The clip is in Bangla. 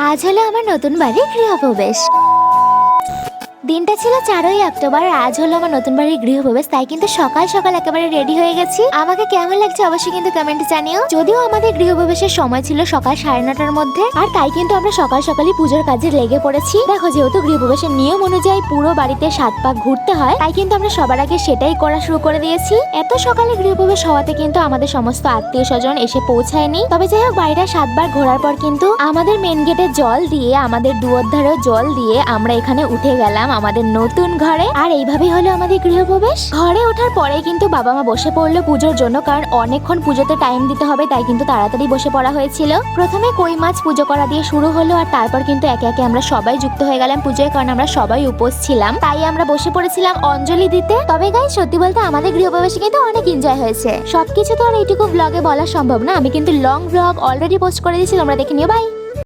আজ হলো আমার নতুন বাড়ির গৃহপ্রবেশ। দিনটা ছিল 4ই অক্টোবর। আজ হলো আমার নতুন বাড়ির গৃহপ্রবেশ, তাই কিন্তু সকাল সকাল একেবারে রেডি হয়ে গেছি। আমাকে কেমন লাগছে অবশ্যই কিন্তু কমেন্টে জানিও। যদিও আমাদের গৃহপ্রবেশের সময় ছিল সকাল 9:30টার মধ্যে, আর তাই কিন্তু আমরা সকাল সকালই পুজোর কাজে লেগে পড়েছি। দেখো, যেহেতু গৃহপ্রবেশের নিয়ম অনুযায়ী পুরো বাড়িতে 7 পাক ঘুরতে হয়, তাই কিন্তু আমরা সবার আগে সেটাই করা শুরু করে দিয়েছি। এত সকালে গৃহপ্রবেশ হওয়াতে কিন্তু আমাদের সমস্ত আত্মীয় স্বজন এসে পৌঁছায়নি। তবে যাই হোক, বাড়িটা 7 বার ঘোরার পর কিন্তু আমাদের মেন গেটে জল দিয়ে, আমাদের দুয়ারধারেও জল দিয়ে আমরা এখানে উঠে গেলাম আমাদের নতুন ঘরে। আর এইভাবেই হলো আমাদের গৃহপ্রবেশ। ঘরে ওঠার পরে কিন্তু বাবা মা বসে পড়লো পুজোর জন্য, কারণ অনেকক্ষণ পুজোতে টাইম দিতে হবে, তাই কিন্তু তাড়াতাড়ি বসে পড়া হয়েছিল। প্রথমে কই মাছ পুজো করা দিয়ে শুরু হলো, আর তারপর কিন্তু একে একে আমরা সবাই যুক্ত হয়ে গেলাম পুজোয়, কারণ আমরা সবাই উপোস ছিলাম। তাই আমরা বসে পড়েছিলাম অঞ্জলি দিতে। তবে গাইস, সত্যি বলতে আমাদের গৃহপ্রবেশে কিন্তু অনেক এনজয় হয়েছে। সবকিছু তো আর এইটুকু ব্লগে বলা সম্ভব না। আমি কিন্তু লং ব্লগ অলরেডি পোস্ট করে দিয়েছি, তোমরা দেখে নিও। বাই।